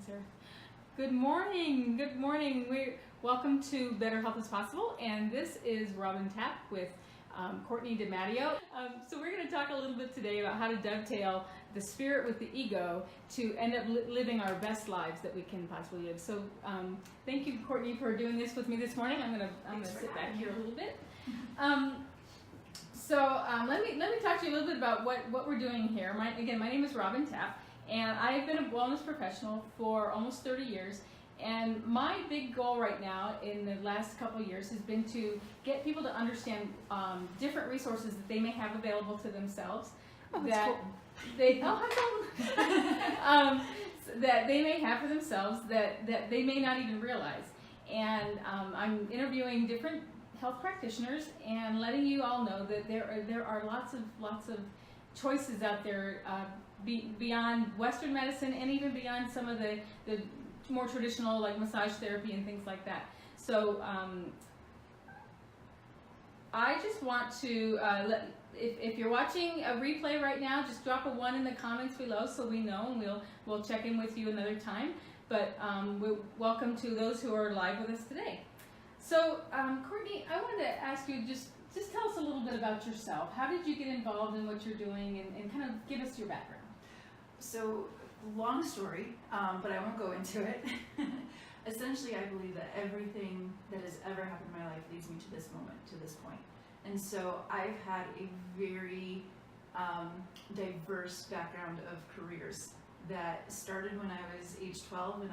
Sarah. Good morning. Good morning. Welcome to Better Health is Possible, and this is Robin Tapp with Courtney DiMatteo. So we're going to talk a little bit today about how to dovetail the spirit with the ego to end up living our best lives that we can possibly live. So thank you, Courtney, for doing this with me this morning. I'm gonna sit back here a little bit. Let me talk to you a little bit about what we're doing here. My name is Robin Tapp, and I've been a wellness professional for almost 30 years. And my big goal right now in the last couple of years has been to get people to understand different resources that they may have available to themselves. That they may have for themselves that they may not even realize. And I'm interviewing different health practitioners and letting you all know that there are lots of choices out there beyond Western medicine and even beyond some of the more traditional, like massage therapy and things like that. So I just want to if you're watching a replay right now, just drop a 1 in the comments below so we know, and we'll check in with you another time. But welcome to those who are live with us today. So Courtney, I wanted to ask you, just tell us a little bit about yourself. How did you get involved in what you're doing, and kind of give us your background? So, long story, but I won't go into it. Essentially, I believe that everything that has ever happened in my life leads me to this moment, to this point. And so I've had a very diverse background of careers that started when I was age 12, and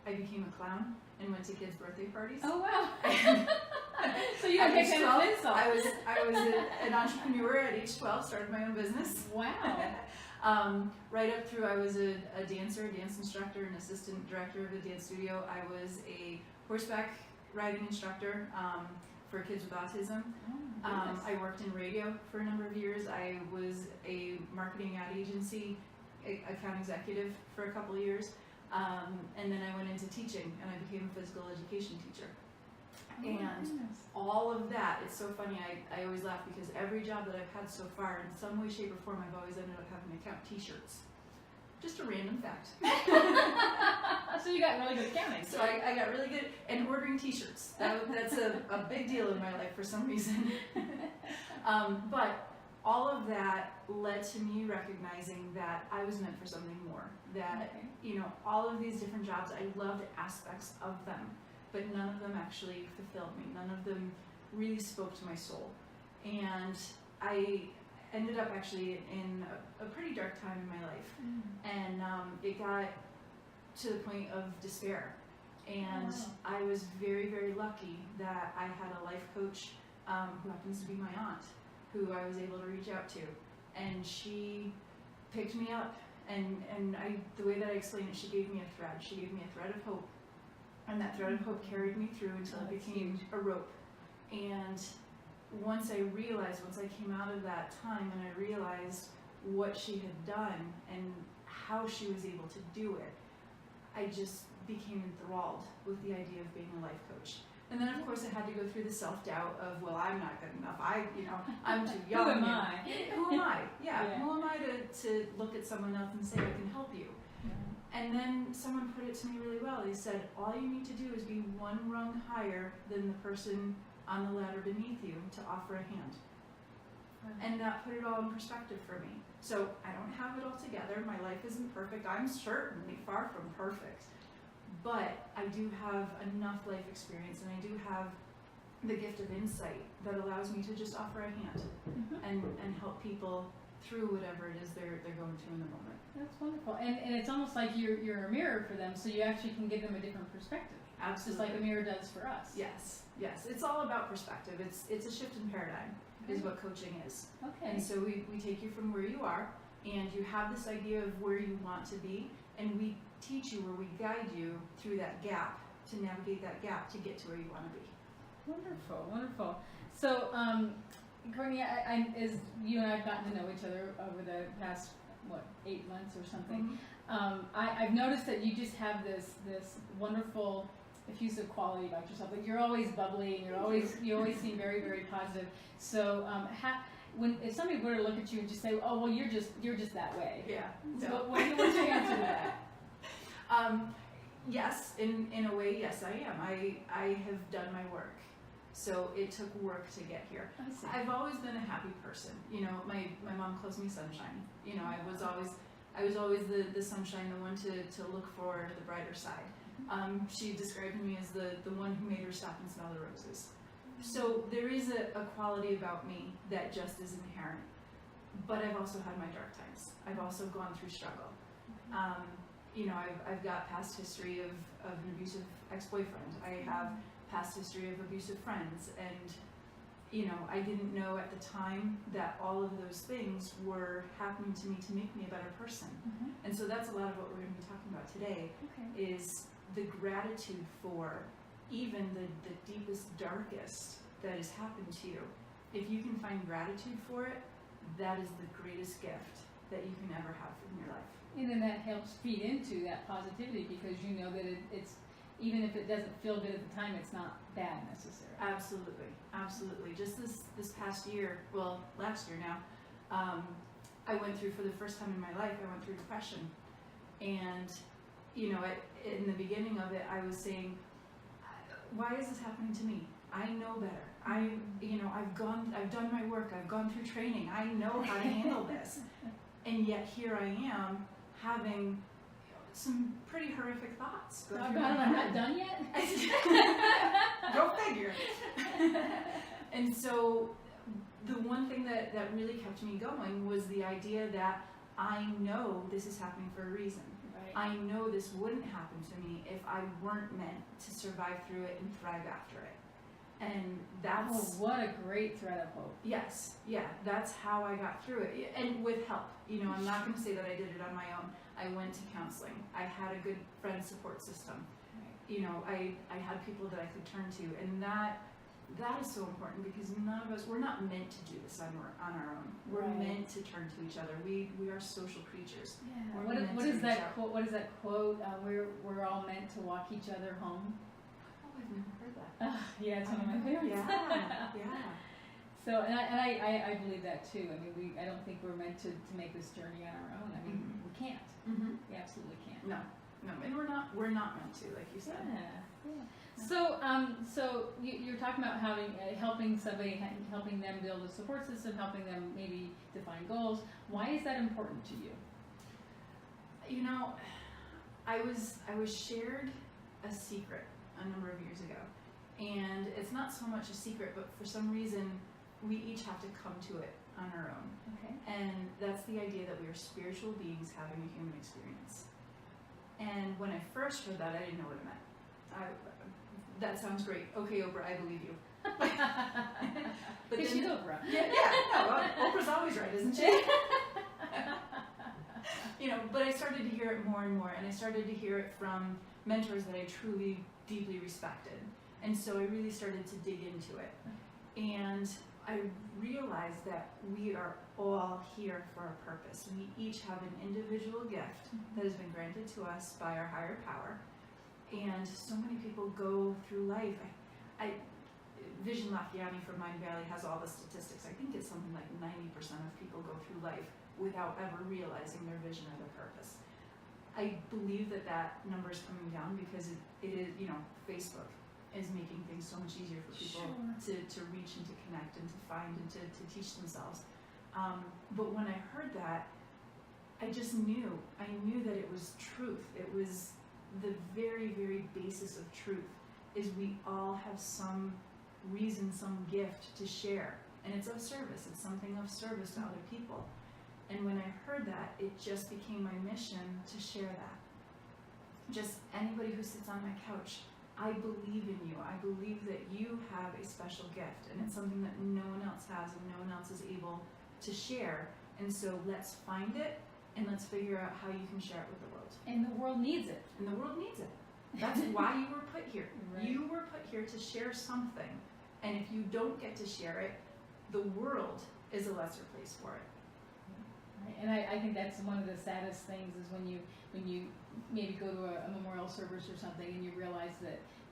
I became a clown and went to kids' birthday parties. Oh wow! So you had kind of an insult. I was an entrepreneur at age 12, started my own business. Wow. Right up through, I was a dancer, a dance instructor, an assistant director of a dance studio. I was a horseback riding instructor for kids with autism. Oh, I worked in radio for a number of years. I was a marketing ad agency account executive for a couple of years. And then I went into teaching, and I became a physical education teacher. All of that, it's so funny, I always laugh because every job that I've had so far, in some way, shape, or form, I've always ended up having to count t-shirts. Just a random fact. So you got really good at counting. So I got really good at ordering t-shirts. That's a big deal in my life for some reason. But all of that led to me recognizing that I was meant for something more. That, all of these different jobs, I loved aspects of them, but none of them actually fulfilled me. None of them really spoke to my soul. And I ended up actually in a pretty dark time in my life. And it got to the point of despair. And I was very, very lucky that I had a life coach who happens to be my aunt, who I was able to reach out to. And she picked me up. And the way that I explain it, she gave me a thread. She gave me a thread of hope. And that thread of hope carried me through until it became a rope. And once I came out of that time and I realized what she had done and how she was able to do it, I just became enthralled with the idea of being a life coach. And then, of course, I had to go through the self-doubt of, well, I'm not good enough. I'm too young. Who am I? Who am I? Yeah. Who am I to look at someone else and say I can help you? And then someone put it to me really well. They said, all you need to do is be one rung higher than the person on the ladder beneath you to offer a hand. And that put it all in perspective for me. So I don't have it all together. My life isn't perfect. I'm certainly far from perfect. But I do have enough life experience, and I do have the gift of insight that allows me to just offer a hand and help people through whatever it is they're going through in the moment. That's wonderful. And it's almost like you're a mirror for them, so you actually can give them a different perspective. Absolutely. Just like a mirror does for us. Yes. It's all about perspective. It's a shift in paradigm is what coaching is. Okay. And so we take you from where you are, and you have this idea of where you want to be, and we teach you, or we guide you through that gap to navigate that gap to get to where you want to be. Wonderful. So, Courtney, as you and I have gotten to know each other over the past 8 months or something, I've noticed that you just have this wonderful effusive quality about yourself. Like you're always bubbly, and you always seem very, very positive. So, if somebody were to look at you and just say, "Oh, well, you're just that way," Yeah. So what's your answer to that? Yes, in a way, yes, I am. I have done my work. So it took work to get here. I see. I've always been a happy person. You know, my mom calls me sunshine. You know, I was always the sunshine, the one to look for the brighter side. She described me as the one who made her stop and smell the roses. So there is a quality about me that just is inherent. But I've also had my dark times. I've also gone through struggle. You know, I've got past history of an abusive ex-boyfriend. I have past history of abusive friends, and you know, I didn't know at the time that all of those things were happening to me to make me a better person. And so that's a lot of what we're going to be talking about today, is the gratitude for even the deepest, darkest that has happened to you. If you can find gratitude for it, that is the greatest gift that you can ever have in your life. And then that helps feed into that positivity, because you know that it's, even if it doesn't feel good at the time, it's not bad necessarily. Absolutely, absolutely. Just this past year, well, last year now, I went through, for the first time in my life, I went through depression. And, you know, in the beginning of it, I was saying, why is this happening to me? I know better. You know, I've done my work, I've gone through training, I know how to handle this. And yet here I am having some pretty horrific thoughts go through my I'm head. not done yet? Go figure. And so the one thing that really kept me going was the idea that I know this is happening for a reason. Right. I know this wouldn't happen to me if I weren't meant to survive through it and thrive after it. And that's... Oh, what a great thread of hope. Yes, yeah, that's how I got through it, and with help. You know, I'm not going to say that I did it on my own. I went to counseling. I had a good friend support system. Right. You know, I had people that I could turn to, and that is so important, because none of us, we're not meant to do this on our own. We're Right. meant to turn to each other. We are social creatures. Yeah. We're What meant is to reach that out. quote? What is that quote? We're all meant to walk each other home. Oh, I've never heard that. Yeah, it's one of my favorites. Yeah, yeah. So, and I believe that too. I mean, I don't think we're meant to make this journey on our own. I mean, we can't. Mm-hmm. We absolutely can't. No, and we're not meant to, like you said. Yeah. So you're talking about helping somebody, helping them build a support system, helping them maybe define goals. Why is that important to you? You know, I was shared a secret a number of years ago, and it's not so much a secret, but for some reason we each have to come to it on our own. Okay. And that's the idea that we are spiritual beings having a human experience. And when I first heard that, I didn't know what it meant. That sounds great. Okay, Oprah, I believe you. But She's Oprah. Yeah, no, Oprah's always right, isn't she? You know, but I started to hear it more and more, and I started to hear it from mentors that I truly, deeply respected. And so I really started to dig into it. And I realized that we are all here for a purpose. We each have an individual gift that has been granted to us by our higher power. And so many people go through life. Vision Lafayette from Mind Valley has all the statistics. I think it's something like 90% of people go through life without ever realizing their vision or their purpose. I believe that number is coming down because it is, you know, Facebook is making things so much easier for people to reach and to connect and to find and to teach themselves. But when I heard that, I knew that it was truth. It was the very, very basis of truth, is we all have some reason, some gift to share. And it's of service. It's something of service to other people. And when I heard that, it just became my mission to share that. Just anybody who sits on my couch, I believe in you. I believe that you have a special gift, and it's something that no one else has and no one else is able to share. And so let's find it, and let's figure out how you can share it with the world. And the world needs it. And the world needs it. That's why you were put here. Right. You were put here to share something. And if you don't get to share it, the world is a lesser place for it. Right. And I think that's one of the saddest things, is when you maybe go to a memorial service or something and you realize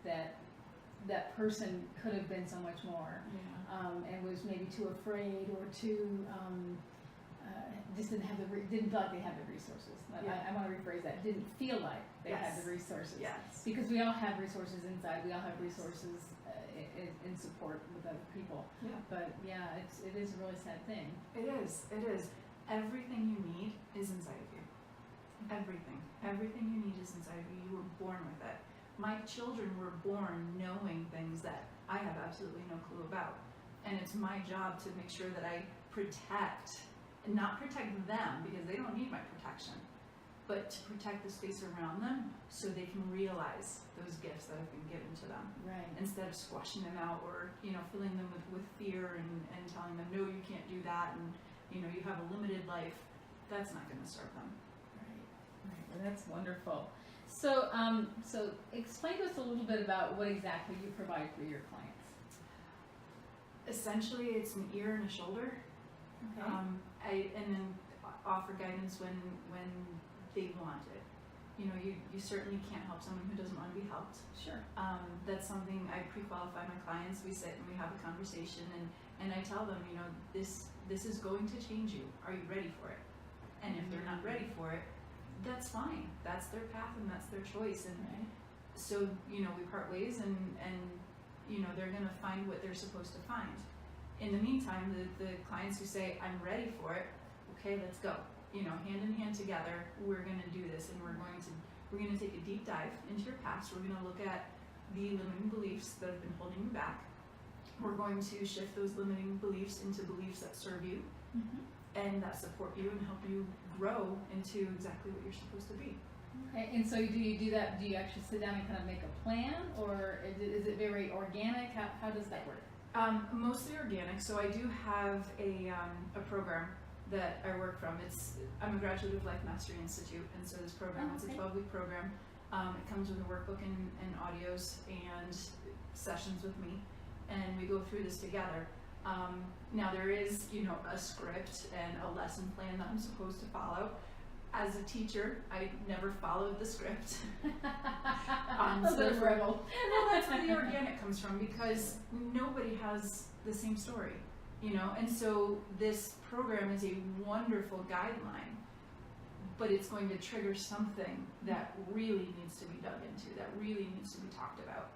that person could have been so much more, Yeah. and was maybe too afraid or too just didn't feel like they had the resources. I want to rephrase that. Didn't feel like they had the resources. Yes. Because we all have resources inside. We all have resources in support with other people. Yeah. But yeah, it is a really sad thing. It is. It is. Everything you need is inside of you. Everything. Everything you need is inside of you. You were born with it. My children were born knowing things that I have absolutely no clue about. And it's my job to make sure that I protect, and not protect them because they don't need my protection, but to protect the space around them so they can realize those gifts that have been given to them. Right. Instead of squashing them out or, filling them with fear and telling them, no, you can't do that, and, you have a limited life, that's not going to serve them. Right. Well, that's wonderful. So, so explain to us a little bit about what exactly you provide for your clients. Essentially, it's an ear and a shoulder. Okay. And then offer guidance when they want it. You certainly can't help someone who doesn't want to be helped. Sure. That's something I pre-qualify my clients. We sit and we have a conversation, and I tell them, this is going to change you. Are you ready for it? And if they're not ready for it, that's fine. That's their path and that's their choice. And so, we part ways, and they're going to find what they're supposed to find. In the meantime, the clients who say, I'm ready for it, okay, let's go. Hand in hand together, we're going to do this, and we're going to take a deep dive into your past. We're going to look at the limiting beliefs that have been holding you back. We're going to shift those limiting beliefs into beliefs that serve you and that support you and help you grow into exactly what you're supposed to be. Okay, and so do you do that? Do you actually sit down and kind of make a plan, or is it very organic? How does that work? Mostly organic. So I do have a program that I work from. I'm a graduate of Life Mastery Institute, and so this program, it's a 12-week program. It comes with a workbook and audios and sessions with me, and we go through this together. Now there is, a script and a lesson plan that I'm supposed to follow. As a teacher, I never followed the script. So there's rebel. Well, that's where the organic comes from, because nobody has the same story, and so this program is a wonderful guideline, but it's going to trigger something that really needs to be dug into, that really needs to be talked about.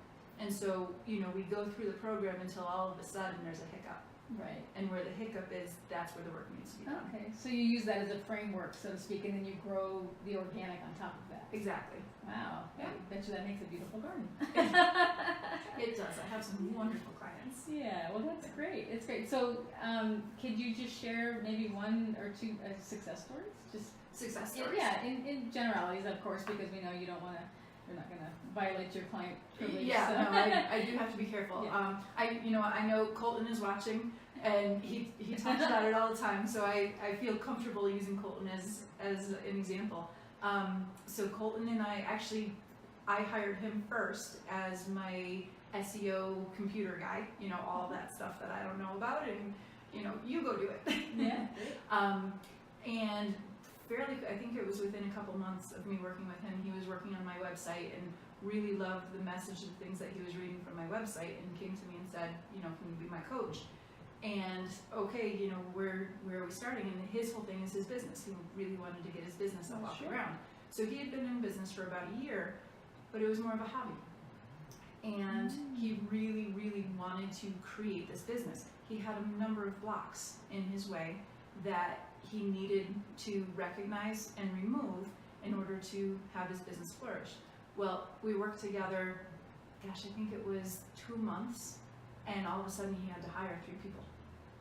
And so, we go through the program until all of a sudden there's a hiccup. Right. And where the hiccup is, that's where the work needs to be done. Okay, so you use that as a framework, so to speak, and then you grow the organic on top of that. Exactly. Wow. Yeah. I bet you that makes a beautiful garden. It does. I have some wonderful clients. Yeah, well, that's great. It's great. So, could you just share maybe one or two success stories? Just Success stories? Yeah, in generalities, of course, because we know you're not going to violate your client privilege. Yeah, so. no, I do have to be careful. Yeah. I know Colton is watching, and he talks about it all the time, so I feel comfortable using Colton as an example. So Colton and I hired him first as my SEO computer guy, all that stuff that I don't know about, and you go do it. Yeah. And I think it was within a couple months of me working with him, he was working on my website and really loved the message and things that he was reading from my website, and came to me and said, can you be my coach? And okay, where are we starting? And his whole thing is his business. He really wanted to get his business up off the ground. So he had been in business for about a year, but it was more of a hobby. And he really, really wanted to create this business. He had a number of blocks in his way that he needed to recognize and remove in order to have his business flourish. Well, we worked together, I think it was 2 months, and all of a sudden he had to hire 3 people.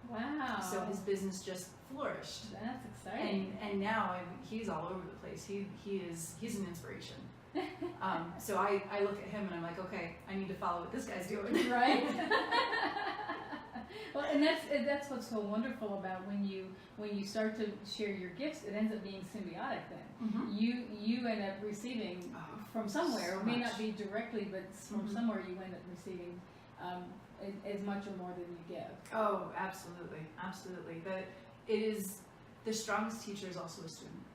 Wow. So his business just flourished. That's exciting. And now he's all over the place. He's an inspiration. So I look at him and I'm like, okay, I need to follow what this guy's doing. Right. Well, and that's what's so wonderful about when you start to share your gifts, it ends up being symbiotic then. Mm-hmm. You end up receiving from somewhere, so it may much. not be directly, but from somewhere you end up receiving as much or more than you give. Oh, absolutely, absolutely. The strongest teacher is also a student,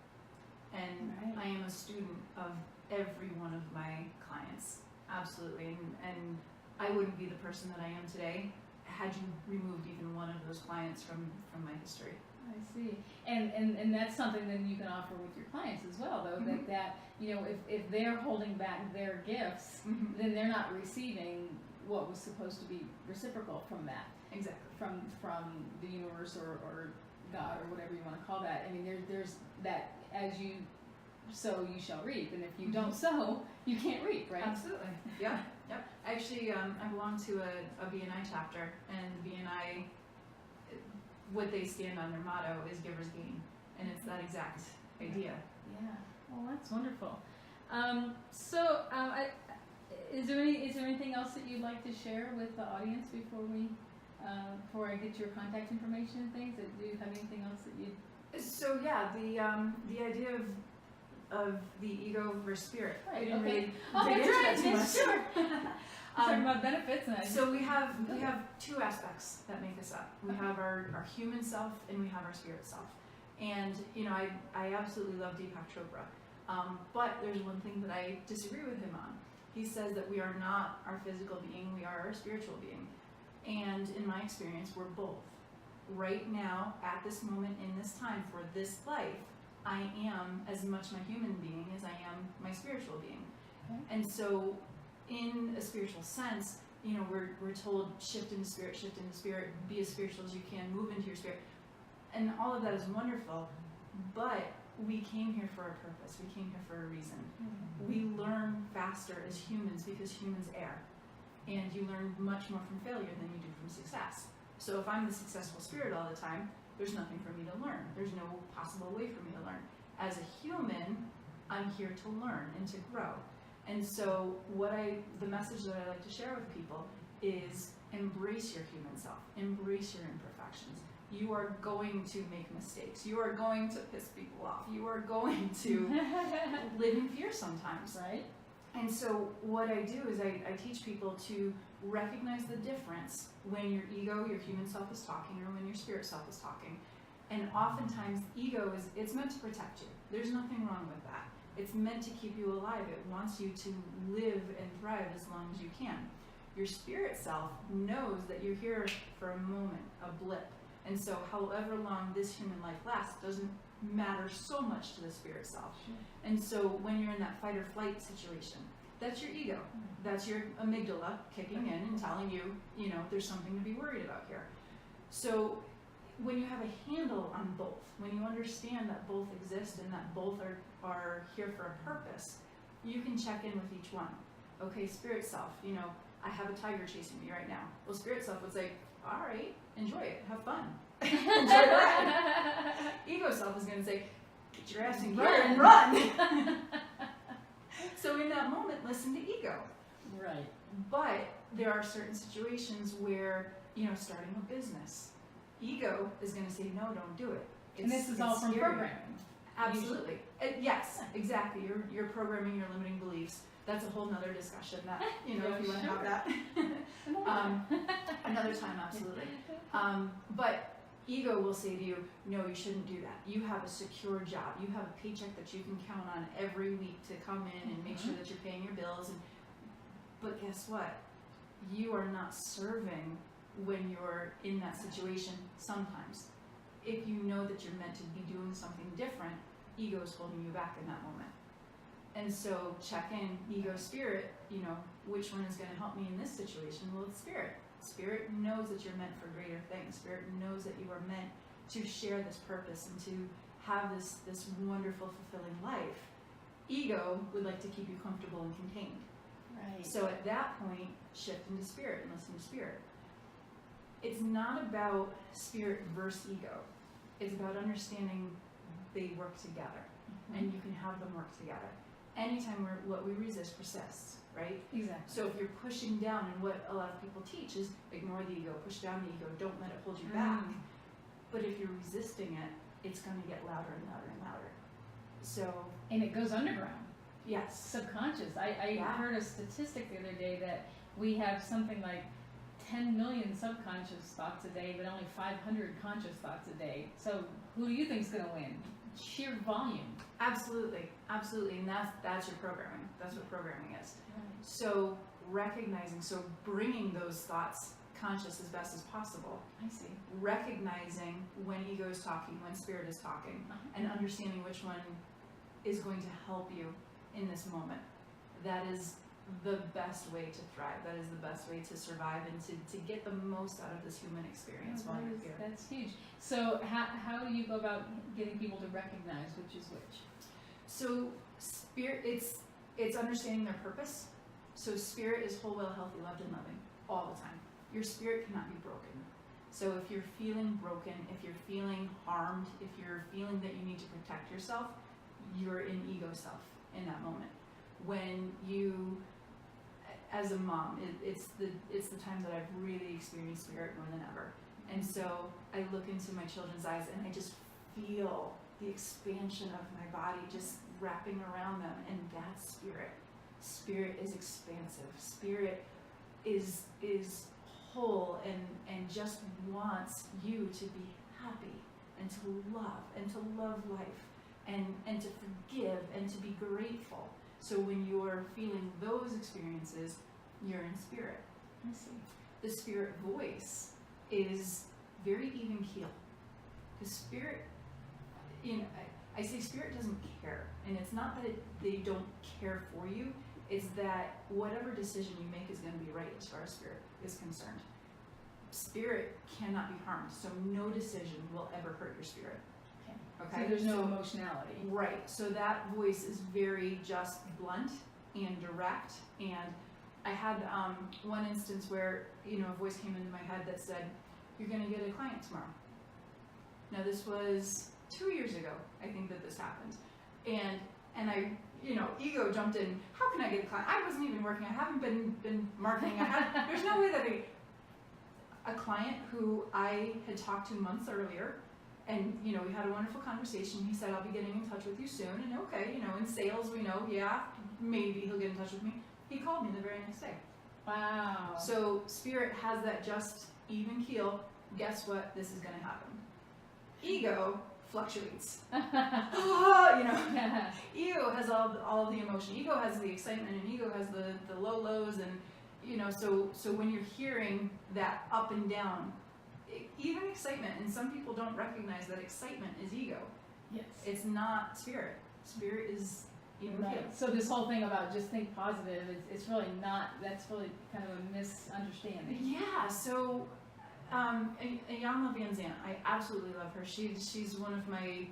and Right. I am a student of every one of my clients, absolutely. And I wouldn't be the person that I am today had you removed even one of those clients from my history. I see. And that's something that you can offer with your clients as well, though, Mhm. that you know, if they're holding back their gifts, Mhm. then they're not receiving what was supposed to be reciprocal from that, Exactly. from the universe or God or whatever you want to call that. I mean, there's that, as you sow, you shall reap, and if you don't sow, you can't reap, right? Absolutely. Yeah. Yep. Actually, I belong to a BNI chapter, and BNI, what they stand on, their motto is "Givers Gain," and it's that exact idea. Yeah. Well, that's wonderful. Is there anything else that you'd like to share with the audience before I get your contact information and things? Do you have anything else that you? So yeah, the idea of the ego versus spirit. Right, We didn't okay. really Oh, dig that's into right. that too Yes, much. sure. Talking about benefits, and So we have two aspects that make us up. We have our human self and we have our spirit self. And you know, I absolutely love Deepak Chopra, but there's one thing that I disagree with him on. He says that we are not our physical being, we are our spiritual being. And in my experience, we're both. Right now, at this moment in this time for this life, I am as much my human being as I am my spiritual being. Okay. And so in a spiritual sense, you know, we're told shift into spirit, be as spiritual as you can, move into your spirit. And all of that is wonderful, but we came here for a purpose. We came here for a reason. We learn faster as humans because humans err. And you learn much more from failure than you do from success. So if I'm the successful spirit all the time, there's nothing for me to learn. There's no possible way for me to learn. As a human, I'm here to learn and to grow. And so the message that I like to share with people is embrace your human self, embrace your imperfections. You are going to make mistakes. You are going to piss people off. You are going to live in fear sometimes. Right. And so what I do is I teach people to recognize the difference when your ego, your human self is talking, or when your spirit self is talking. And oftentimes ego it's meant to protect you. There's nothing wrong with that. It's meant to keep you alive. It wants you to live and thrive as long as you can. Your spirit self knows that you're here for a moment, a blip. And so however long this human life lasts doesn't matter so much to the spirit self. Sure. And so when you're in that fight or flight situation, that's your ego. That's your amygdala kicking in and telling you, you know, there's something to be worried about here. So when you have a handle on both, when you understand that both exist and that both are here for a purpose, you can check in with each one. Okay, spirit self, you know, I have a tiger chasing me right now. Well, spirit self would say, all right, enjoy it, have fun. Enjoy the ride. Ego self is going to say, get your ass in gear and run. So in that moment, listen to ego. Right. But there are certain situations where, you know, starting a business, ego is going to say, no, don't do it. And this is all from scary. programming. Absolutely. Yes, exactly. You're programming your limiting beliefs. That's a whole nother discussion that, you know, Yeah, if you want to sure. have that. Another time, absolutely. But ego will say to you, no, you shouldn't do that. You have a secure job. You have a paycheck that you can count on every week to come in and make sure that you're paying your bills. But guess what? You are not serving when you're in that situation sometimes. If you know that you're meant to be doing something different, ego is holding you back in that moment. And so check in, ego, spirit, you know, which one is going to help me in this situation? Well, it's spirit. Spirit knows that you're meant for greater things. Spirit knows that you are meant to share this purpose and to have this wonderful, fulfilling life. Ego would like to keep you comfortable and contained. Right. So at that point, shift into spirit and listen to spirit. It's not about spirit versus ego. It's about understanding they work together, and you can have them work together. Anytime what we resist persists, right? Exactly. So if you're pushing down, and what a lot of people teach is ignore the ego, push down the ego, don't let it hold you back. But if you're resisting it, it's going to get louder and louder and louder. So, And it goes underground. yes. Subconscious. I Yeah. heard a statistic the other day that we have something like 10 million subconscious thoughts a day, but only 500 conscious thoughts a day. So who do you think is going to win? Sheer volume. Absolutely, absolutely, and that's your programming. That's what programming is. So recognizing, so bringing those thoughts conscious as best as possible, I see. recognizing when ego is talking, when spirit is talking, and understanding which one is going to help you in this moment. That is the best way to thrive. That is the best way to survive and to get the most out of this human experience while you're here. That's huge. So how do you go about getting people to recognize which is which? So spirit, it's understanding their purpose. So spirit is whole, well, healthy, loved, and loving all the time. Your spirit cannot be broken. So if you're feeling broken, if you're feeling harmed, if you're feeling that you need to protect yourself, you're in ego self in that moment. When you, as a mom, it's the time that I've really experienced spirit more than ever. And so I look into my children's eyes and I just feel the expansion of my body just wrapping around them, and that's spirit. Spirit is expansive. Spirit is whole and just wants you to be happy and to love life and to forgive and to be grateful. So when you're feeling those experiences, you're in spirit. I see. The spirit voice is very even keel. Because spirit, I say spirit doesn't care. And it's not that they don't care for you, it's that whatever decision you make is going to be right as far as spirit is concerned. Spirit cannot be harmed, so no decision will ever hurt your spirit. Okay? So there's no emotionality. Right. So that voice is very just blunt and direct. And I had one instance where, a voice came into my head that said, "You're going to get a client tomorrow." Now this was 2 years ago, I think, that this happened. And I, ego jumped in. How can I get a client? I wasn't even working. I haven't been marketing. There's no way that a client who I had talked to months earlier, and we had a wonderful conversation. He said, "I'll be getting in touch with you soon." And okay, in sales we know, yeah, maybe he'll get in touch with me. He called me the very next day. Wow. So spirit has that just even keel. Guess what? This is going to happen. Ego fluctuates. Ego has all the emotion. Ego has the excitement, and ego has the low lows, and so when you're hearing that up and down, even excitement, and some people don't recognize that excitement is ego. Yes. It's not spirit. Spirit is even keel. Right. So this whole thing about just think positive, it's really not. That's really kind of a misunderstanding. Yeah. So. Iyanla Vanzant, I absolutely love her. She's one of my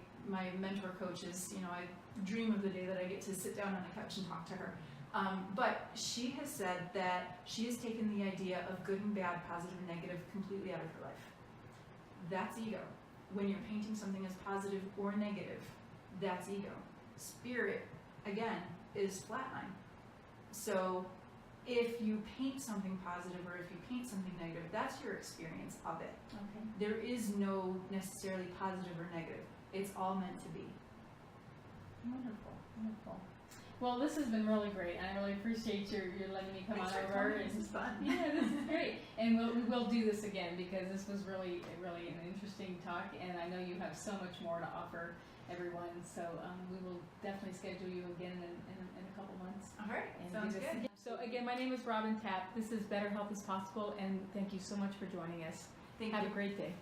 mentor coaches. I dream of the day that I get to sit down on a couch and talk to her. But she has said that she has taken the idea of good and bad, positive and negative, completely out of her life. That's ego. When you're painting something as positive or negative, that's ego. Spirit, again, is flatline. So if you paint something positive or if you paint something negative, that's your experience of it. Okay. There is no necessarily positive or negative. It's all meant to be. Wonderful, wonderful. Well, this has been really great. I really appreciate your letting me come on over. This is fun. Yeah, this is great. And we will do this again because this was really an interesting talk, and I know you have so much more to offer everyone. So we will definitely schedule you again in a couple months. All right, And sounds good. Again. So again, my name is Robin Tapp. This is Better Health is Possible, and thank you so much for joining us. Thank Have you. a great day.